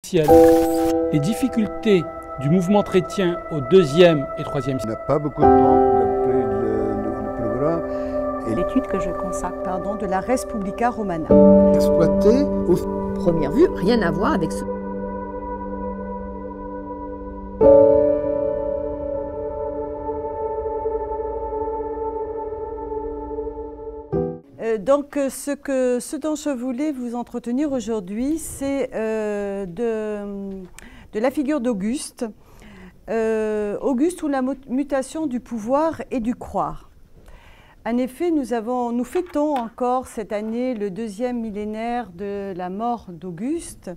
officielle. Les difficultés du mouvement chrétien au deuxième et troisième siècle. On n'a pas beaucoup de temps d'après le programme. L'étude que je consacre, de la Res Publica Romana. Exploité au première vue, rien à voir avec ce... Donc ce dont je voulais vous entretenir aujourd'hui, c'est de la figure d'Auguste. Auguste ou la mutation du pouvoir et du croire. En effet, nous fêtons encore cette année le 2e millénaire de la mort d'Auguste.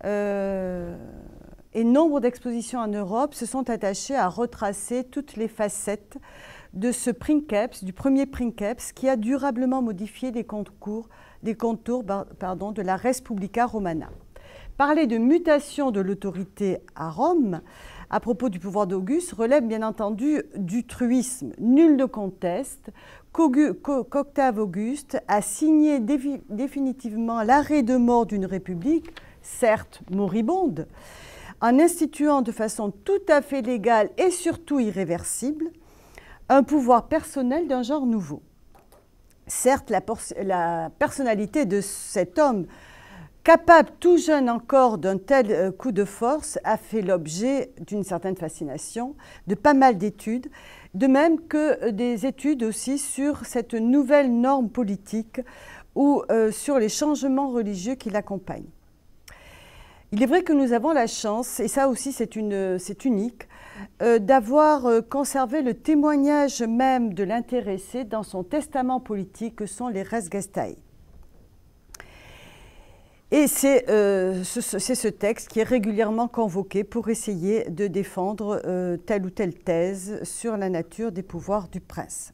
Et nombre d'expositions en Europe se sont attachées à retracer toutes les facettes de ce princeps, du premier princeps, qui a durablement modifié les contours de la Res Publica Romana. Parler de mutation de l'autorité à Rome, à propos du pouvoir d'Auguste, relève bien entendu du truisme. Nul ne conteste qu'Octave Auguste a signé définitivement l'arrêt de mort d'une république, certes moribonde, en instituant de façon tout à fait légale et surtout irréversible un pouvoir personnel d'un genre nouveau. Certes, la personnalité de cet homme, capable tout jeune encore d'un tel coup de force, a fait l'objet d'une certaine fascination, de pas mal d'études, de même que des études aussi sur cette nouvelle norme politique ou sur les changements religieux qui l'accompagnent. Il est vrai que nous avons la chance, et ça aussi c'est unique, d'avoir conservé le témoignage même de l'intéressé dans son testament politique que sont les Res Gestae. Et c'est ce texte qui est régulièrement convoqué pour essayer de défendre telle ou telle thèse sur la nature des pouvoirs du prince.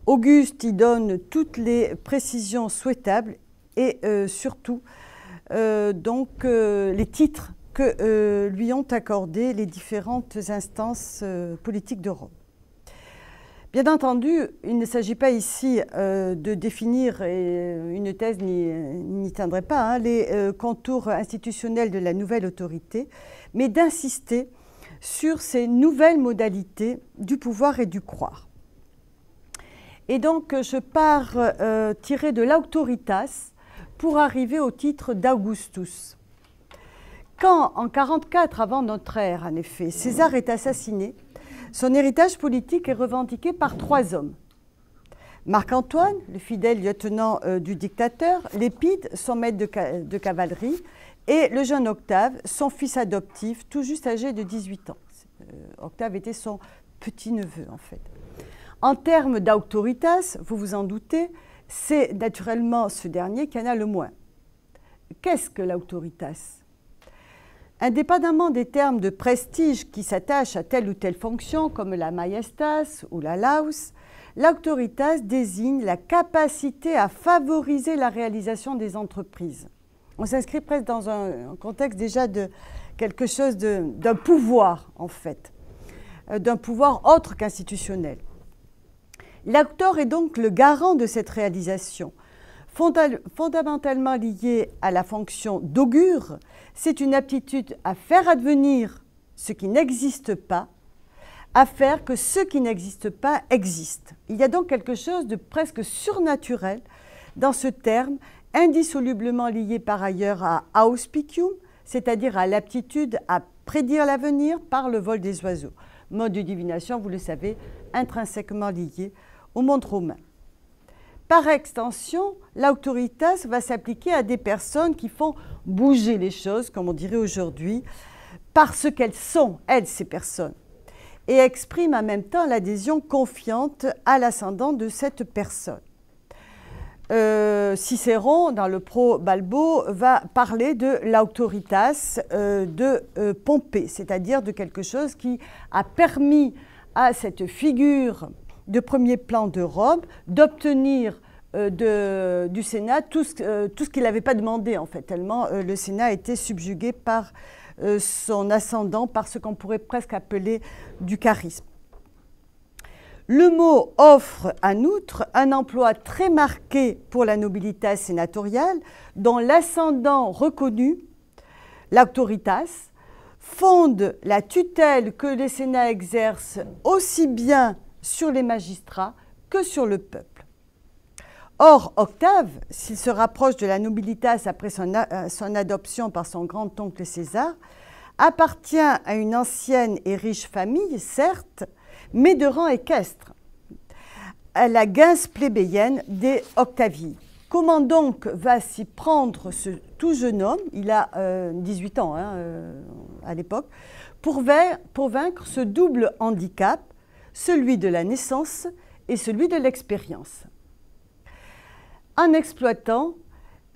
Auguste y donne toutes les précisions souhaitables et surtout les titres que lui ont accordés les différentes instances politiques de Rome. Bien entendu, il ne s'agit pas ici de définir, et une thèse n'y tiendrait pas, les contours institutionnels de la nouvelle autorité, mais d'insister sur ces nouvelles modalités du pouvoir et du croire. Et donc, je pars tirer de l'Autoritas pour arriver au titre d'Augustus. Quand, en 44 avant notre ère, en effet, César est assassiné, son héritage politique est revendiqué par 3 hommes. Marc-Antoine, le fidèle lieutenant du dictateur, Lépide, son maître de cavalerie, et le jeune Octave, son fils adoptif, tout juste âgé de 18 ans. Octave était son petit-neveu, en fait. En termes d'autoritas, vous vous en doutez, c'est naturellement ce dernier qui en a le moins. Qu'est-ce que l'autoritas ? Indépendamment des termes de prestige qui s'attachent à telle ou telle fonction, comme la majestas ou la laus, l'autoritas désigne la capacité à favoriser la réalisation des entreprises. On s'inscrit presque dans un contexte déjà de quelque chose d'un pouvoir, en fait, d'un pouvoir autre qu'institutionnel. L'auteur est donc le garant de cette réalisation. Fondamentalement liée à la fonction d'augure, c'est une aptitude à faire advenir ce qui n'existe pas, à faire que ce qui n'existe pas existe. Il y a donc quelque chose de presque surnaturel dans ce terme, indissolublement lié par ailleurs à auspicium, c'est-à-dire à l'aptitude à prédire l'avenir par le vol des oiseaux. Mode de divination, vous le savez, intrinsèquement lié au monde romain. Par extension, l'autoritas va s'appliquer à des personnes qui font bouger les choses, comme on dirait aujourd'hui, parce qu'elles sont, elles, ces personnes, et expriment en même temps l'adhésion confiante à l'ascendant de cette personne. Cicéron, dans le Pro-Balbo, va parler de l'autoritas de Pompée, c'est-à-dire de quelque chose qui a permis à cette figure de premier plan de Rome d'obtenir du Sénat tout ce qu'il n'avait pas demandé, en fait, tellement le Sénat était subjugué par son ascendant, par ce qu'on pourrait presque appeler du charisme. Le mot offre en outre un emploi très marqué pour la nobilitas sénatoriale, dont l'ascendant reconnu l'autoritas, fonde la tutelle que les sénats exercent aussi bien sur les magistrats que sur le peuple. Or, Octave, s'il se rapproche de la nobilitas après son adoption par son grand-oncle César, appartient à une ancienne et riche famille, certes, mais de rang équestre, à la gens plébéienne des Octavii. Comment donc va s'y prendre ce tout jeune homme, il a 18 ans à l'époque, pour vaincre ce double handicap, celui de la naissance et celui de l'expérience, en exploitant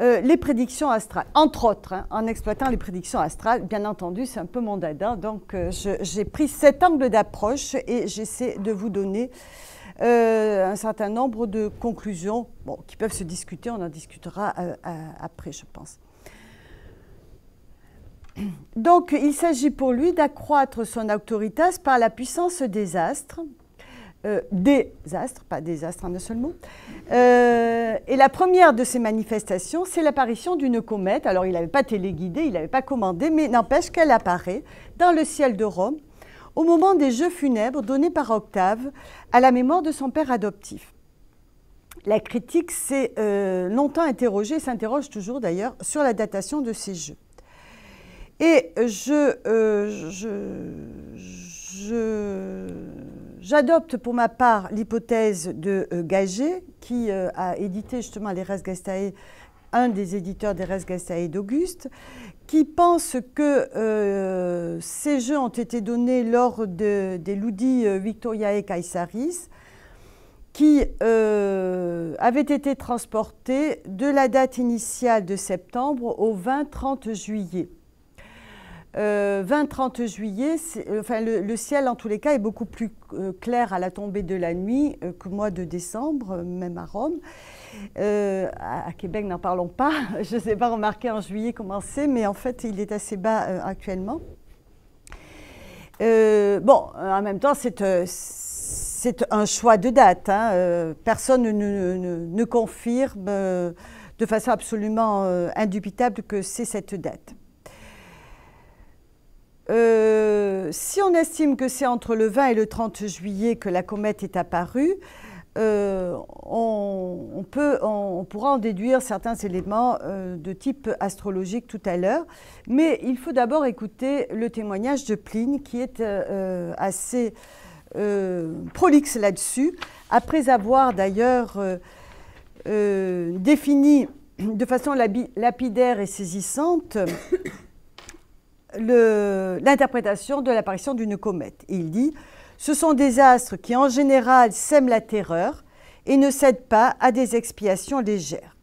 les prédictions astrales, entre autres, en exploitant les prédictions astrales. Bien entendu, c'est un peu mon dada, donc j'ai pris cet angle d'approche et j'essaie de vous donner un certain nombre de conclusions qui peuvent se discuter, on en discutera après, je pense. Donc, il s'agit pour lui d'accroître son autoritas par la puissance des astres, pas des astres en un seul mot. Et la première de ces manifestations, c'est l'apparition d'une comète. Alors, il n'avait pas téléguidé, il n'avait pas commandé, mais n'empêche qu'elle apparaît dans le ciel de Rome au moment des jeux funèbres donnés par Octave à la mémoire de son père adoptif. La critique s'est longtemps interrogée, s'interroge toujours d'ailleurs, sur la datation de ces jeux. Et j'adopte pour ma part l'hypothèse de Gagé, qui a édité justement les Res Gestae, un des éditeurs des Res Gestae d'Auguste, qui pense que ces jeux ont été donnés lors des Ludi Victoriae Caesaris, qui avaient été transportés de la date initiale de septembre au 20-30 juillet. 20-30 juillet, enfin, le ciel en tous les cas est beaucoup plus clair à la tombée de la nuit qu'au mois de décembre, même à Rome. À Québec, n'en parlons pas. Je ne sais pas remarquer en juillet comment c'est, mais en fait, il est assez bas actuellement. En même temps, c'est un choix de date. Personne ne confirme de façon absolument indubitable que c'est cette date. Si on estime que c'est entre le 20 et le 30 juillet que la comète est apparue, on pourra en déduire certains éléments de type astrologique tout à l'heure, mais il faut d'abord écouter le témoignage de Pline qui est assez prolixe là-dessus, après avoir d'ailleurs défini de façon lapidaire et saisissante l'interprétation de l'apparition d'une comète. Et il dit « Ce sont des astres qui en général sèment la terreur et ne cèdent pas à des expiations légères. »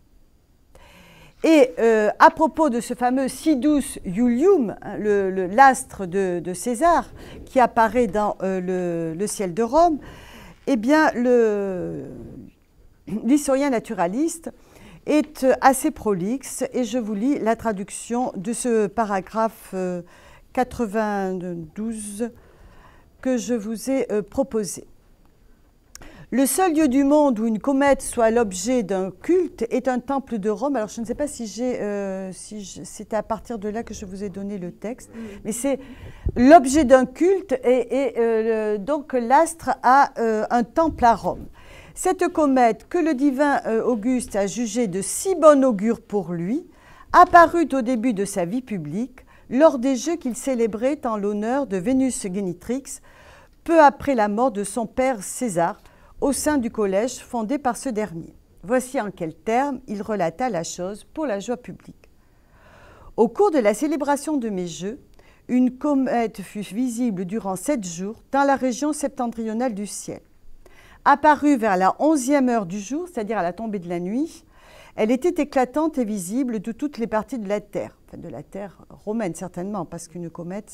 Et à propos de ce fameux Sidus Iulium, l'astre de César qui apparaît dans le ciel de Rome, eh bien l'historien naturaliste est assez prolixe et je vous lis la traduction de ce paragraphe 92 que je vous ai proposé. Le seul lieu du monde où une comète soit l'objet d'un culte est un temple de Rome. Alors je ne sais pas si c'était à partir de là que je vous ai donné le texte, mais c'est l'objet d'un culte et donc l'astre a un temple à Rome. Cette comète, que le divin Auguste a jugée de si bon augure pour lui, apparut au début de sa vie publique lors des jeux qu'il célébrait en l'honneur de Vénus Génitrix, peu après la mort de son père César, au sein du collège fondé par ce dernier. Voici en quels termes il relata la chose pour la joie publique. Au cours de la célébration de mes jeux, une comète fut visible durant 7 jours dans la région septentrionale du ciel. Apparue vers la 11e heure du jour, c'est-à-dire à la tombée de la nuit, elle était éclatante et visible de toutes les parties de la Terre, enfin de la Terre romaine certainement, parce qu'une comète,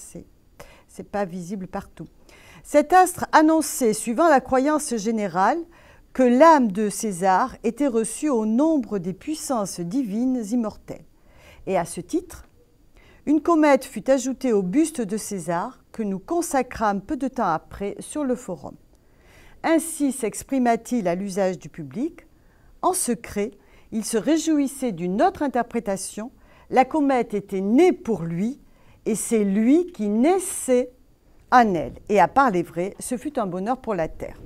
c'est pas visible partout. Cet astre annonçait, suivant la croyance générale, que l'âme de César était reçue au nombre des puissances divines immortelles. Et à ce titre, une comète fut ajoutée au buste de César que nous consacrâmes peu de temps après sur le forum. Ainsi s'exprima-t-il à l'usage du public. En secret, il se réjouissait d'une autre interprétation. La comète était née pour lui, et c'est lui qui naissait en elle. Et à part les vrais, ce fut un bonheur pour la terre.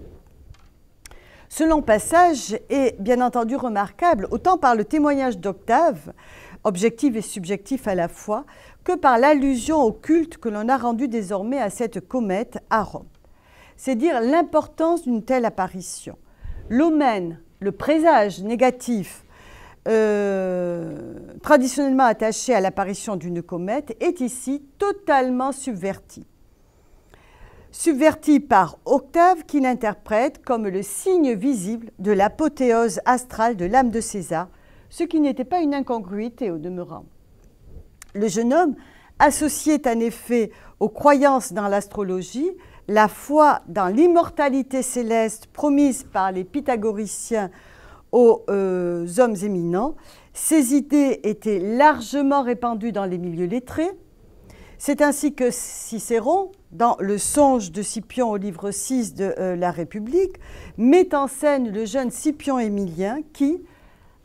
Ce long passage est bien entendu remarquable, autant par le témoignage d'Octave, objectif et subjectif à la fois, que par l'allusion au culte que l'on a rendu désormais à cette comète à Rome. C'est dire l'importance d'une telle apparition. L'omen, le présage négatif traditionnellement attaché à l'apparition d'une comète, est ici totalement subverti. Subverti par Octave qui l'interprète comme le signe visible de l'apothéose astrale de l'âme de César, ce qui n'était pas une incongruité au demeurant. Le jeune homme associait en effet aux croyances dans l'astrologie la foi dans l'immortalité céleste promise par les pythagoriciens aux hommes éminents. Ces idées étaient largement répandues dans les milieux lettrés. C'est ainsi que Cicéron, dans le Songe de Scipion au livre 6 de la République, met en scène le jeune Scipion Émilien qui,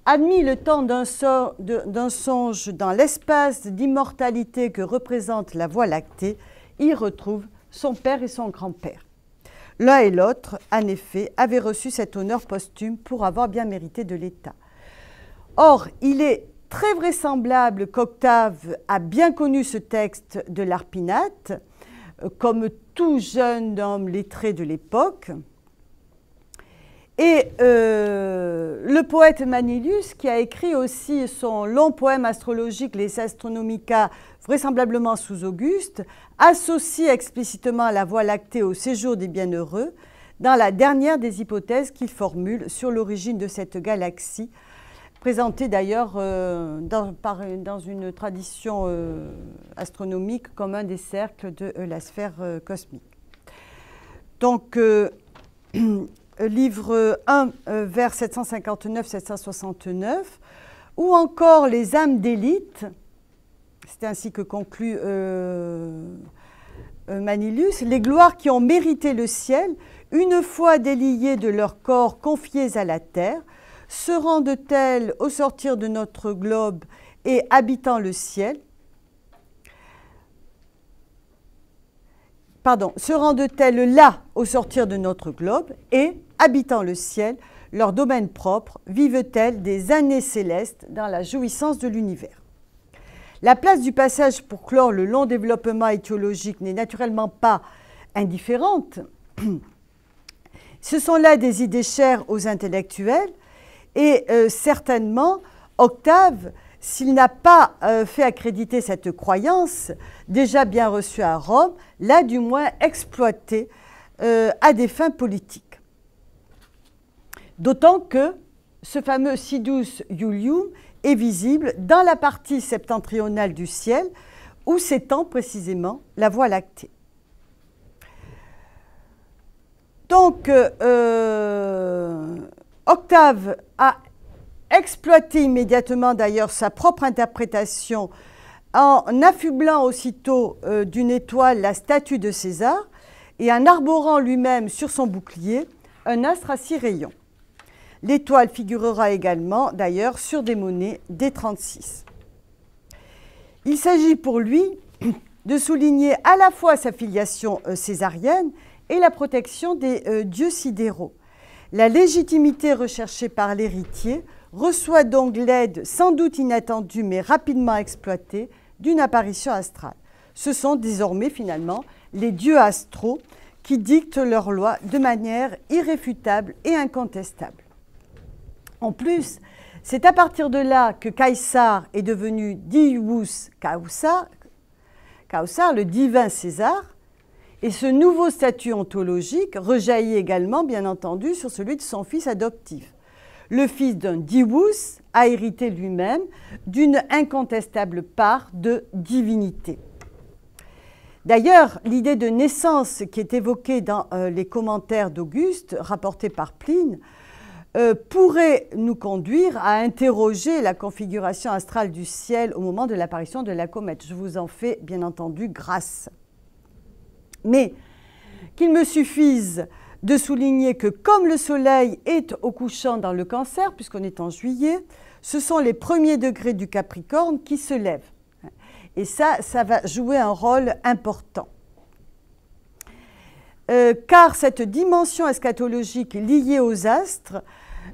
admis le temps d'un songe dans l'espace d'immortalité que représente la Voie lactée, y retrouve son père et son grand-père. L'un et l'autre, en effet, avaient reçu cet honneur posthume pour avoir bien mérité de l'État. Or, il est très vraisemblable qu'Octave a bien connu ce texte de l'Arpinate, comme tout jeune homme lettré de l'époque. Et le poète Manilius, qui a écrit aussi son long poème astrologique, Les Astronomica, vraisemblablement sous Auguste, associe explicitement la Voie lactée au séjour des bienheureux, dans la dernière des hypothèses qu'il formule sur l'origine de cette galaxie, présentée d'ailleurs dans une tradition astronomique comme un des cercles de la sphère cosmique. Donc, livre 1, vers 759-769, ou encore les âmes d'élite, c'est ainsi que conclut Manilius, les gloires qui ont mérité le ciel, une fois déliées de leurs corps confiés à la terre, se rendent-elles au sortir de notre globe et habitant le ciel, se rendent-elles là au sortir de notre globe et, habitant le ciel, leur domaine propre, vivent-elles des années célestes dans la jouissance de l'univers. La place du passage pour clore le long développement étiologique n'est naturellement pas indifférente. Ce sont là des idées chères aux intellectuels et certainement Octave, s'il n'a pas fait accréditer cette croyance, déjà bien reçue à Rome, l'a du moins exploitée à des fins politiques. D'autant que ce fameux Sidus Iulium est visible dans la partie septentrionale du ciel où s'étend précisément la Voie lactée. Donc, Octave a exploité immédiatement d'ailleurs sa propre interprétation en affublant aussitôt d'une étoile la statue de César et en arborant lui-même sur son bouclier un astre à 6 rayons. L'étoile figurera également d'ailleurs sur des monnaies D36. Il s'agit pour lui de souligner à la fois sa filiation césarienne et la protection des dieux sidéraux. La légitimité recherchée par l'héritier reçoit donc l'aide sans doute inattendue mais rapidement exploitée d'une apparition astrale. Ce sont désormais finalement les dieux astraux qui dictent leurs lois de manière irréfutable et incontestable. En plus, c'est à partir de là que Caesar est devenu Divus Caesar, le divin César, et ce nouveau statut ontologique rejaillit également, bien entendu, sur celui de son fils adoptif. Le fils d'un Divus a hérité lui-même d'une incontestable part de divinité. D'ailleurs, l'idée de naissance qui est évoquée dans les commentaires d'Auguste, rapportés par Pline, pourrait nous conduire à interroger la configuration astrale du ciel au moment de l'apparition de la comète. Je vous en fais bien entendu grâce. Mais qu'il me suffise de souligner que comme le soleil est au couchant dans le Cancer, puisqu'on est en juillet, ce sont les premiers degrés du Capricorne qui se lèvent. Et ça va jouer un rôle important. Car cette dimension eschatologique liée aux astres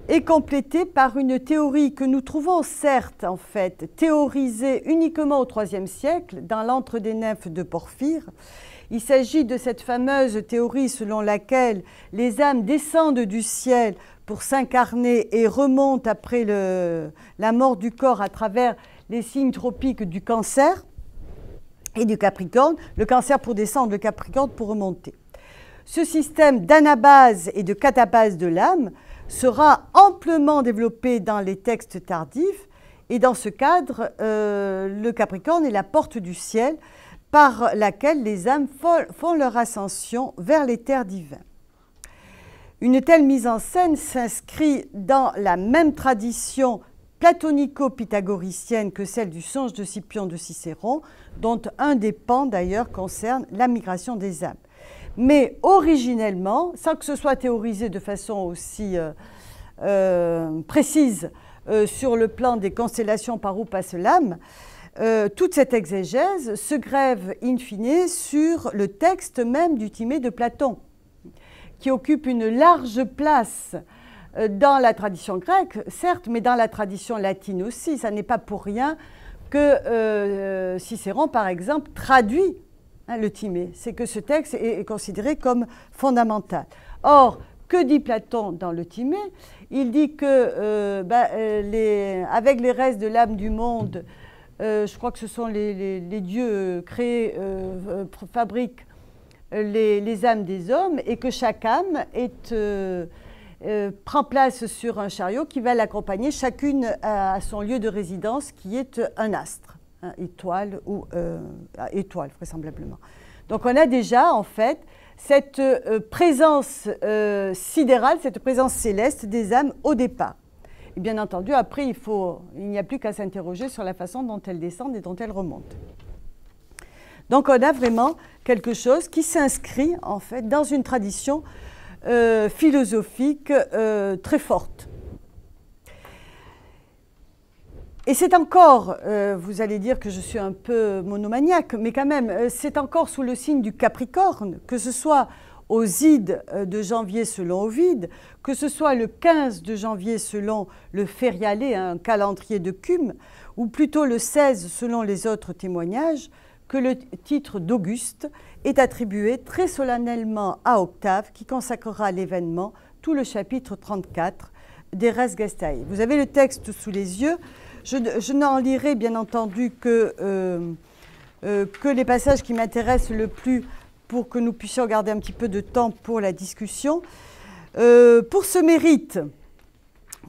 est complétée par une théorie que nous trouvons certes, en fait, théorisée uniquement au IIIe siècle dans l'Antre des nymphes de Porphyre. Il s'agit de cette fameuse théorie selon laquelle les âmes descendent du ciel pour s'incarner et remontent après la mort du corps à travers les signes tropiques du Cancer et du Capricorne. Le Cancer pour descendre, le Capricorne pour remonter. Ce système d'anabase et de catabase de l'âme sera amplement développé dans les textes tardifs et dans ce cadre, le Capricorne est la porte du ciel par laquelle les âmes font leur ascension vers les terres divines. Une telle mise en scène s'inscrit dans la même tradition platonico-pythagoricienne que celle du songe de Scipion de Cicéron, dont un des pans d'ailleurs concerne la migration des âmes. Mais originellement, sans que ce soit théorisé de façon aussi précise sur le plan des constellations par où passe l'âme, toute cette exégèse se grève in fine sur le texte même du Timée de Platon, qui occupe une large place dans la tradition grecque, certes, mais dans la tradition latine aussi. Ça n'est pas pour rien que Cicéron, par exemple, traduit le Timée. C'est que ce texte est considéré comme fondamental. Or, que dit Platon dans le Timée? Il dit que avec les restes de l'âme du monde, je crois que ce sont les dieux créés, fabriquent les âmes des hommes, et que chaque âme prend place sur un chariot qui va l'accompagner, chacune à son lieu de résidence, qui est un astre. Étoile ou étoile vraisemblablement. Donc on a déjà en fait cette présence sidérale, cette présence céleste des âmes au départ. Et bien entendu après il n'y a plus qu'à s'interroger sur la façon dont elles descendent et dont elles remontent. Donc on a vraiment quelque chose qui s'inscrit en fait dans une tradition philosophique très forte. Et c'est encore, vous allez dire que je suis un peu monomaniaque, mais quand même, c'est encore sous le signe du Capricorne, que ce soit aux Ides de janvier selon Ovide, que ce soit le 15 de janvier selon le Férialé, un calendrier de Cumes, ou plutôt le 16 selon les autres témoignages, que le titre d'Auguste est attribué très solennellement à Octave, qui consacrera à l'événement tout le chapitre 34 des Res Gestae. Vous avez le texte sous les yeux. Je n'en lirai bien entendu que les passages qui m'intéressent le plus pour que nous puissions garder un petit peu de temps pour la discussion. Pour ce mérite,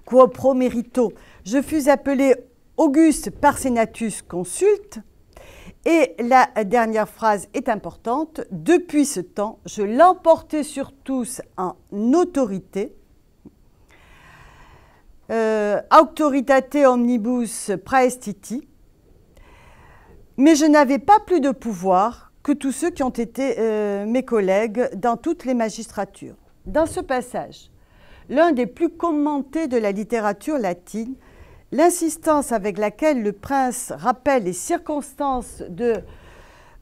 quo pro merito, je fus appelé Auguste par Senatus consulte, et la dernière phrase est importante, depuis ce temps, je l'emportais sur tous en autorité, auctoritate omnibus praestiti, mais je n'avais pas plus de pouvoir que tous ceux qui ont été mes collègues dans toutes les magistratures. Dans ce passage, l'un des plus commentés de la littérature latine, l'insistance avec laquelle le prince rappelle les circonstances de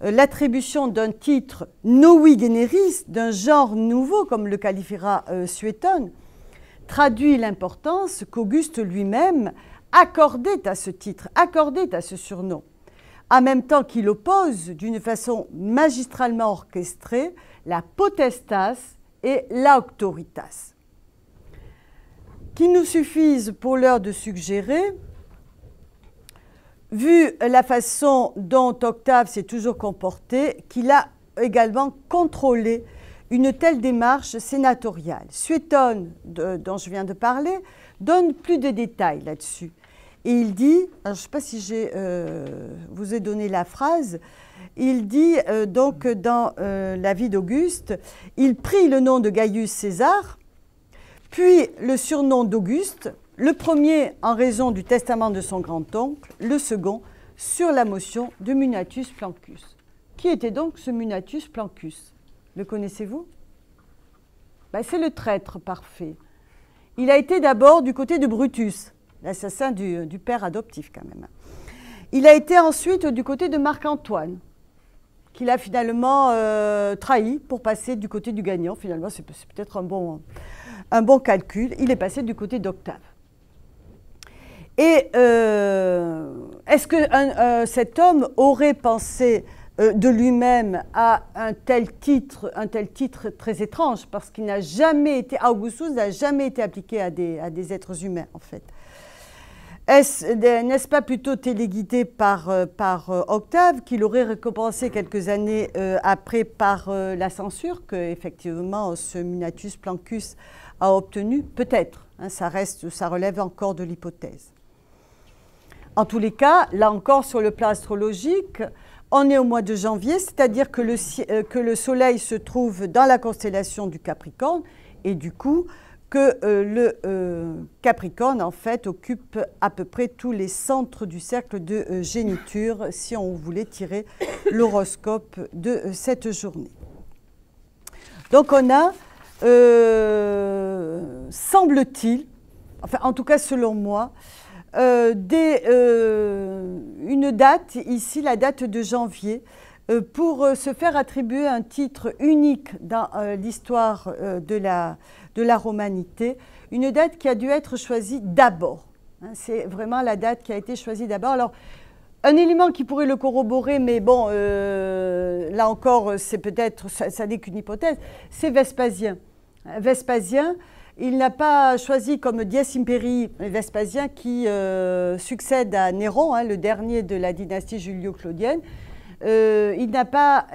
l'attribution d'un titre novi generis, d'un genre nouveau, comme le qualifiera Suétone, traduit l'importance qu'Auguste lui-même accordait à ce titre, accordait à ce surnom, en même temps qu'il oppose d'une façon magistralement orchestrée la potestas et l'auctoritas. Qu'il nous suffise pour l'heure de suggérer, vu la façon dont Octave s'est toujours comporté, qu'il a également contrôlé une telle démarche sénatoriale. Suétone, dont je viens de parler, donne plus de détails là-dessus. Et il dit, alors je ne sais pas si vous ai donné la phrase, il dit donc dans la vie d'Auguste, il prit le nom de Gaius César, puis le surnom d'Auguste, le premier en raison du testament de son grand-oncle, le second sur la motion de Munatus Plancus. Qui était donc ce Munatus Plancus? Le connaissez-vous? C'est le traître parfait. Il a été d'abord du côté de Brutus, l'assassin du père adoptif quand même. Il a été ensuite du côté de Marc-Antoine, qu'il a finalement trahi pour passer du côté du gagnant. Finalement, c'est peut-être un bon calcul. Il est passé du côté d'Octave. Et est-ce que cet homme aurait pensé de lui-même à un tel titre très étrange, parce qu'il n'a jamais été, Augustus n'a jamais été appliqué à des êtres humains, en fait. N'est-ce pas plutôt téléguidé par Octave, qui l'aurait récompensé quelques années après par la censure que, effectivement, ce Minatus Plancus a obtenu? Peut-être, hein, ça relève encore de l'hypothèse. En tous les cas, là encore, sur le plan astrologique, on est au mois de janvier, c'est-à-dire que le Soleil se trouve dans la constellation du Capricorne, et du coup, que le Capricorne, en fait, occupe à peu près tous les centres du cercle de géniture, si on voulait tirer l'horoscope de cette journée. Donc on a, semble-t-il, enfin en tout cas selon moi, une date, ici la date de janvier, pour se faire attribuer un titre unique dans l'histoire de la romanité, une date qui a dû être choisie d'abord. Hein, c'est vraiment la date qui a été choisie d'abord. Alors, un élément qui pourrait le corroborer, mais bon, là encore, c'est peut-être, ça n'est qu'une hypothèse, c'est Vespasien. Vespasien, il n'a pas choisi comme dies imperii Vespasien qui succède à Néron, hein, le dernier de la dynastie julio-claudienne. Il n'a pas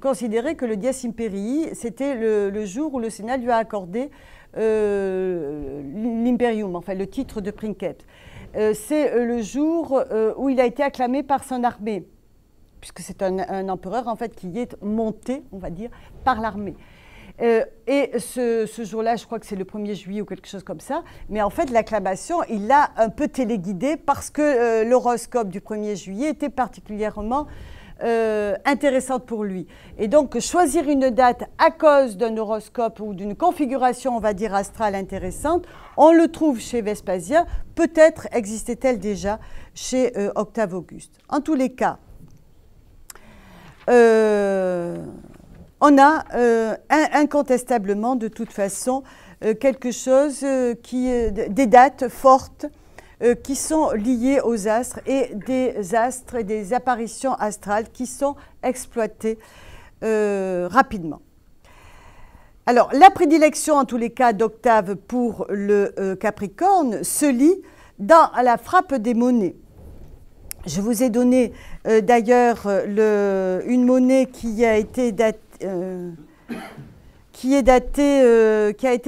considéré que le dies imperii, c'était le jour où le Sénat lui a accordé l'imperium, enfin le titre de princeps. C'est le jour où il a été acclamé par son armée, puisque c'est un empereur en fait qui est monté, on va dire, par l'armée. Et ce jour-là, je crois que c'est le 1er juillet ou quelque chose comme ça, mais en fait l'acclamation, il l'a un peu téléguidé parce que l'horoscope du 1er juillet était particulièrement intéressante pour lui. Et donc choisir une date à cause d'un horoscope ou d'une configuration, on va dire, astrale intéressante, on le trouve chez Vespasien, peut-être existait-elle déjà chez Octave Auguste. En tous les cas, on a incontestablement, de toute façon, quelque chose des dates fortes qui sont liées aux astres et des apparitions astrales qui sont exploitées rapidement. Alors, la prédilection, en tous les cas, d'Octave pour le Capricorne se lit dans la frappe des monnaies. Je vous ai donné d'ailleurs une monnaie qui a été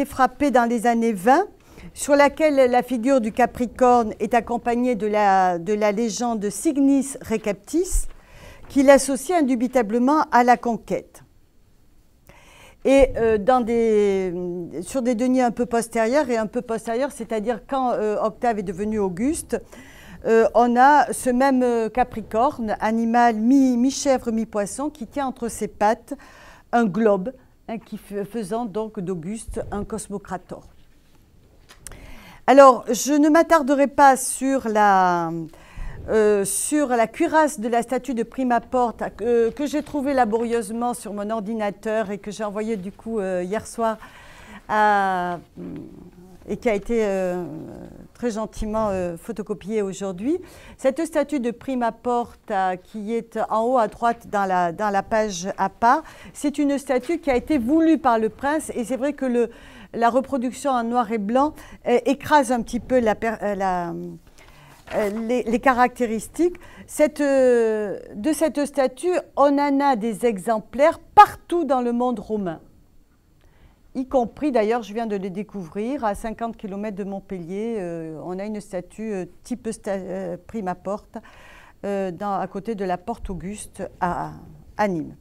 frappée dans les années 20, sur laquelle la figure du Capricorne est accompagnée de la légende Signis Recaptis, qui l'associe indubitablement à la conquête. Et sur des deniers un peu postérieurs, c'est-à-dire quand Octave est devenu Auguste, on a ce même Capricorne, animal mi-chèvre, mi-poisson, qui tient entre ses pattes un globe, hein, faisant donc d'Auguste un cosmocrator. Alors, je ne m'attarderai pas sur la cuirasse de la statue de Prima Porta que j'ai trouvée laborieusement sur mon ordinateur et que j'ai envoyé du coup hier soir et qui a été très gentiment photocopiée aujourd'hui. Cette statue de Prima Porta qui est en haut à droite dans la page à part, c'est une statue qui a été voulue par le prince, et c'est vrai que la reproduction en noir et blanc écrase un petit peu les caractéristiques. De cette statue, on en a des exemplaires partout dans le monde romain, y compris, d'ailleurs, je viens de les découvrir, à 50 km de Montpellier, on a une statue type Prima Porta à côté de la Porte Auguste à Nîmes.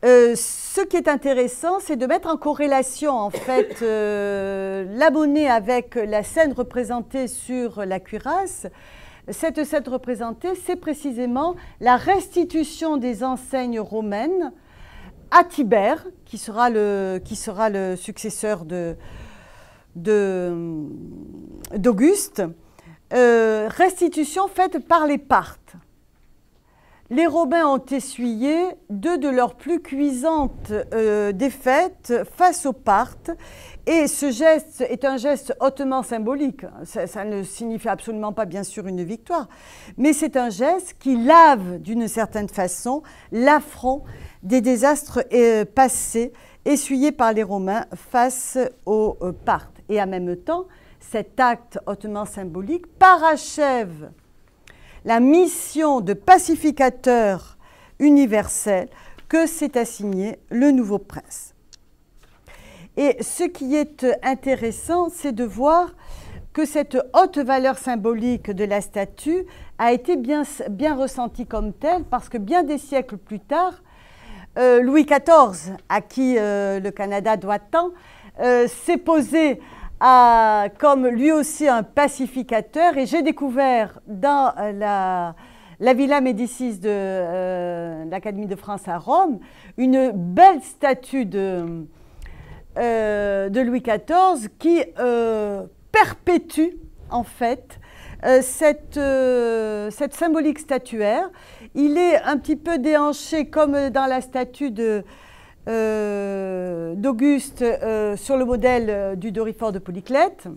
Ce qui est intéressant, c'est de mettre en corrélation, en fait, la monnaie avec la scène représentée sur la cuirasse. Cette scène représentée, c'est précisément la restitution des enseignes romaines à Tibère, qui sera le successeur d'Auguste, restitution faite par les Parthes. Les Romains ont essuyé 2 de leurs plus cuisantes défaites face aux Parthes, et ce geste est un geste hautement symbolique. Ça ne signifie absolument pas, bien sûr, une victoire, mais c'est un geste qui lave, d'une certaine façon, l'affront des désastres passés, essuyés par les Romains face aux Parthes. Et en même temps, cet acte hautement symbolique parachève la mission de pacificateur universel que s'est assigné le nouveau prince. Et ce qui est intéressant, c'est de voir que cette haute valeur symbolique de la statue a été bien ressentie comme telle, parce que bien des siècles plus tard, Louis XIV, à qui le Canada doit tant, s'est posé comme lui aussi un pacificateur, et j'ai découvert dans la Villa Médicis de l'Académie de France à Rome une belle statue de Louis XIV qui perpétue en fait cette symbolique statuaire. Il est un petit peu déhanché comme dans la statue d'Auguste sur le modèle du Dorifort de Polyclète.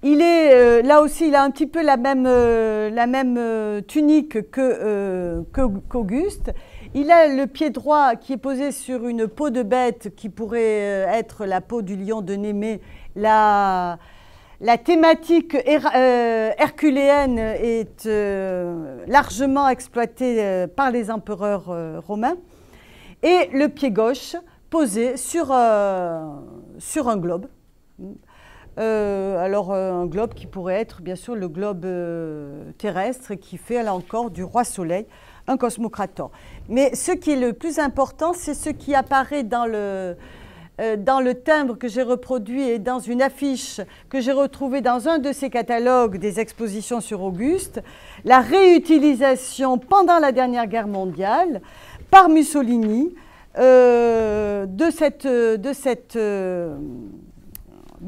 Il est là aussi, il a un petit peu la même tunique qu'Auguste. Il a le pied droit qui est posé sur une peau de bête qui pourrait être la peau du lion de Némée. La thématique herculéenne est largement exploitée par les empereurs romains. Et le pied gauche posé sur un globe. Alors un globe qui pourrait être bien sûr le globe terrestre, qui fait là encore du roi soleil un cosmocrator. Mais ce qui est le plus important, c'est ce qui apparaît dans le timbre que j'ai reproduit et dans une affiche que j'ai retrouvée dans un de ces catalogues des expositions sur Auguste, la réutilisation pendant la dernière guerre mondiale par Mussolini de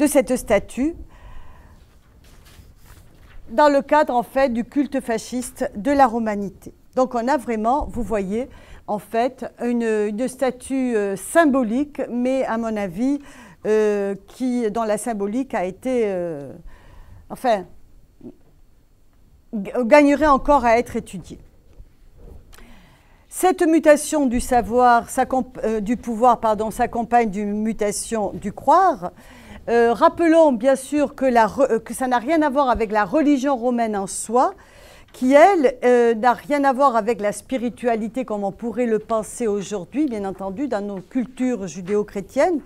cette statue dans le cadre en fait du culte fasciste de la romanité. Donc on a vraiment, vous voyez, en fait une statue symbolique, mais à mon avis dont la symbolique a été enfin gagnerait encore à être étudiée. Cette mutation du savoir, du pouvoir, s'accompagne d'une mutation du croire. Rappelons bien sûr que ça n'a rien à voir avec la religion romaine en soi, qui, elle, n'a rien à voir avec la spiritualité comme on pourrait le penser aujourd'hui, bien entendu, dans nos cultures judéo-chrétiennes.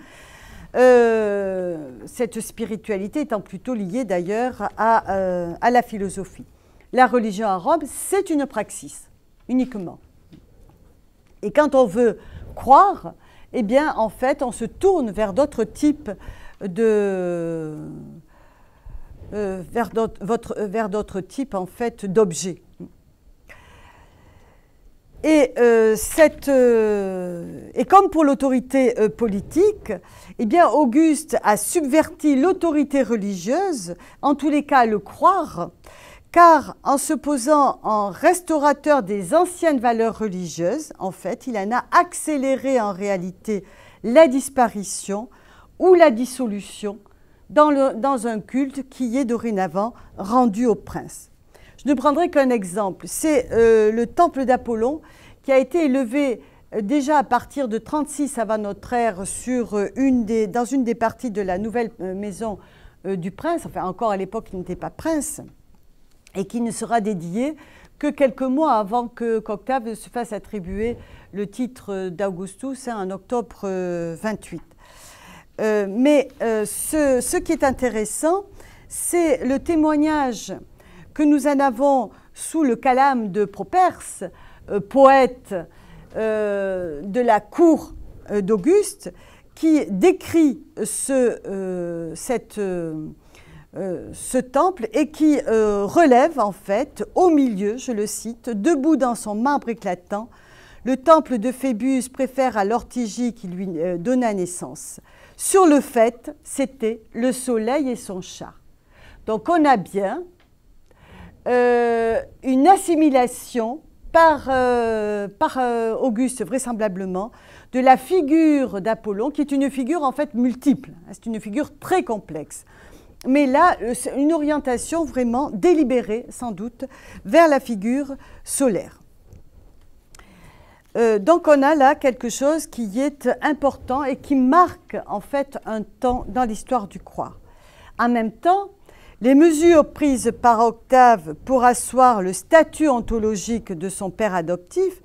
Cette spiritualité étant plutôt liée d'ailleurs à la philosophie. La religion à Rome, c'est une praxis, uniquement. Et quand on veut croire, eh bien, en fait, on se tourne vers d'autres types vers d'autres types, en fait, d'objets. Et comme pour l'autorité politique, eh bien, Auguste a subverti l'autorité religieuse, en tous les cas le croire, car en se posant en restaurateur des anciennes valeurs religieuses, en fait, il en a accéléré en réalité la disparition ou la dissolution dans un culte qui est dorénavant rendu au prince. Je ne prendrai qu'un exemple, c'est le temple d'Apollon qui a été élevé déjà à partir de 36 avant notre ère dans une des parties de la nouvelle maison du prince, enfin encore à l'époque il n'était pas prince, et qui ne sera dédié que quelques mois avant qu'Octave se fasse attribuer le titre d'Augustus en octobre 28. Mais ce qui est intéressant, c'est le témoignage que nous en avons sous le calame de Properce, poète de la cour d'Auguste, qui décrit ce temple et qui relève en fait au milieu, je le cite, « Debout dans son marbre éclatant, le temple de Phébus préfère à l'ortygie qui lui donna naissance. Sur le faîte, c'était le soleil et son char. » Donc on a bien une assimilation par Auguste, vraisemblablement, de la figure d'Apollon, qui est une figure en fait multiple. C'est une figure très complexe. Mais là, c'est une orientation vraiment délibérée, sans doute, vers la figure solaire. Donc on a là quelque chose qui est important et qui marque en fait un temps dans l'histoire du croire. En même temps, les mesures prises par Octave pour asseoir le statut ontologique de son père adoptif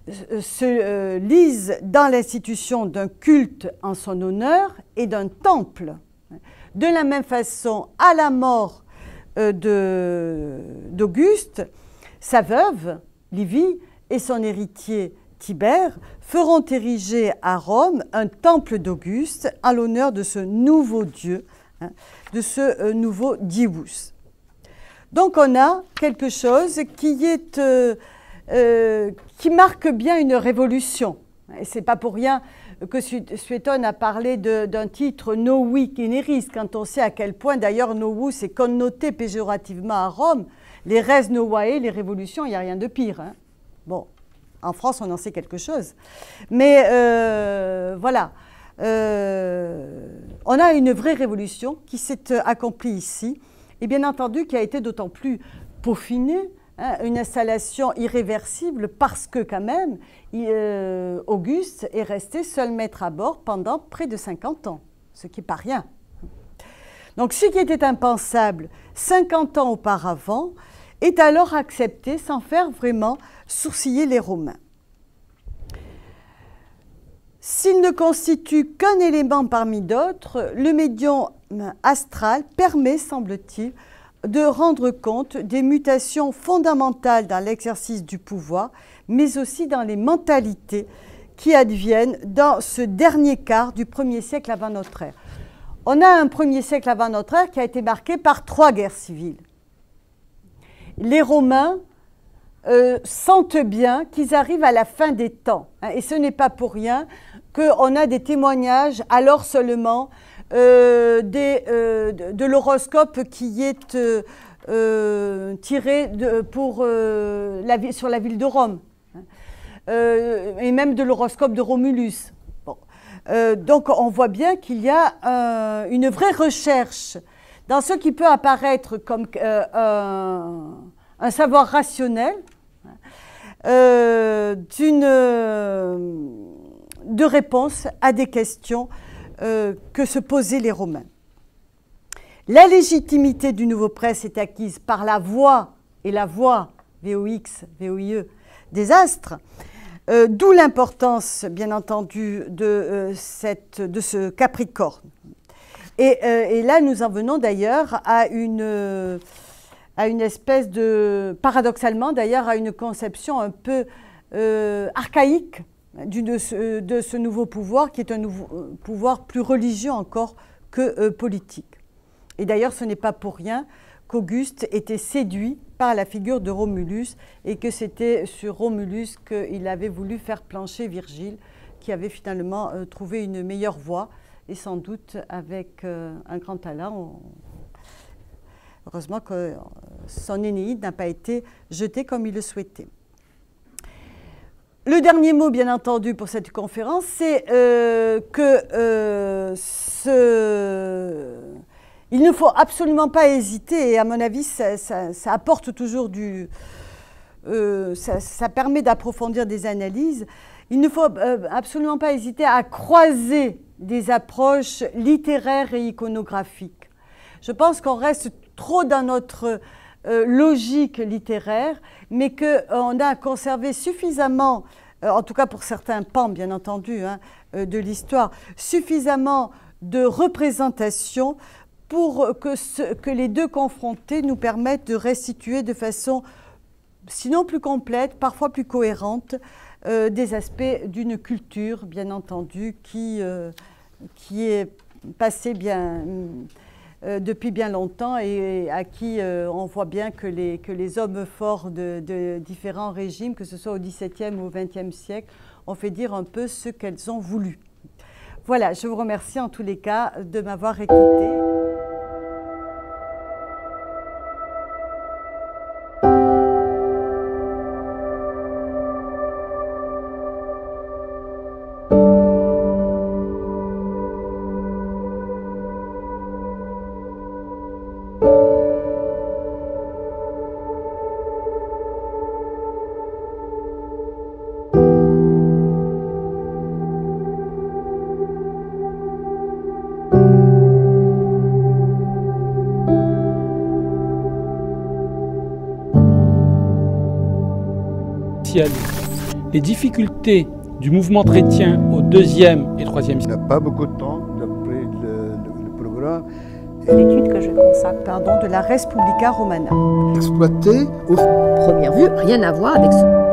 se lisent dans l'institution d'un culte en son honneur et d'un temple. De la même façon, à la mort d'Auguste, sa veuve, Livie, et son héritier Tibère feront ériger à Rome un temple d'Auguste en l'honneur de ce nouveau dieu, de ce nouveau Dievus. Donc on a quelque chose qui marque bien une révolution. Et ce n'est pas pour rien que Suétone a parlé d'un titre « Novus Generis », quand on sait à quel point d'ailleurs Novus est connoté péjorativement à Rome. Les res novae, les révolutions, il n'y a rien de pire. Hein. Bon, en France, on en sait quelque chose. Mais voilà, on a une vraie révolution qui s'est accomplie ici, et bien entendu qui a été d'autant plus peaufinée, hein, une installation irréversible, parce que quand même, Auguste est resté seul maître à bord pendant près de 50 ans, ce qui n'est pas rien. Donc ce qui était impensable 50 ans auparavant est alors accepté sans faire vraiment sourciller les Romains. S'il ne constitue qu'un élément parmi d'autres, le médium astral permet, semble-t-il, de rendre compte des mutations fondamentales dans l'exercice du pouvoir, mais aussi dans les mentalités qui adviennent dans ce dernier quart du 1er siècle avant notre ère. On a un 1er siècle avant notre ère qui a été marqué par 3 guerres civiles. Les Romains sentent bien qu'ils arrivent à la fin des temps, hein, et ce n'est pas pour rien qu'on a des témoignages alors seulement de l'horoscope qui est tiré sur la ville de Rome, hein, et même de l'horoscope de Romulus. Bon. Donc on voit bien qu'il y a une vraie recherche dans ce qui peut apparaître comme un savoir rationnel, de réponse à des questions que se posaient les Romains. La légitimité du nouveau prêtre est acquise par la voix, et la voix, VOX, VOIE, des astres, d'où l'importance, bien entendu, de ce Capricorne. Et là, nous en venons d'ailleurs à une espèce de, paradoxalement d'ailleurs, à une conception un peu archaïque de ce nouveau pouvoir, qui est un pouvoir plus religieux encore que politique. Et d'ailleurs, ce n'est pas pour rien qu'Auguste était séduit par la figure de Romulus, et que c'était sur Romulus qu'il avait voulu faire plancher Virgile, qui avait finalement trouvé une meilleure voie, et sans doute avec un grand talent. Heureusement que son Énéide n'a pas été jetée comme il le souhaitait. Le dernier mot, bien entendu, pour cette conférence, c'est il ne faut absolument pas hésiter, et à mon avis, ça apporte toujours ça permet d'approfondir des analyses. Il ne faut absolument pas hésiter à croiser des approches littéraires et iconographiques. Je pense qu'on reste trop dans notre logique littéraire, mais qu'on a conservé suffisamment, en tout cas pour certains pans bien entendu, hein, de l'histoire, suffisamment de représentations pour que les deux confrontés nous permettent de restituer de façon, sinon plus complète, parfois plus cohérente, des aspects d'une culture, bien entendu, qui est passée depuis bien longtemps, et à qui on voit bien que les hommes forts de différents régimes, que ce soit au XVIIe ou au XXe siècle, ont fait dire un peu ce qu'elles ont voulu. Voilà, je vous remercie en tous les cas de m'avoir écouté. essentiel. Les difficultés du mouvement chrétien au deuxième et troisième siècle. On n'a pas beaucoup de temps d'après le programme. L'étude que je consacre. De la Res Publica Romana. Exploiter au Première vue, rien à voir avec ce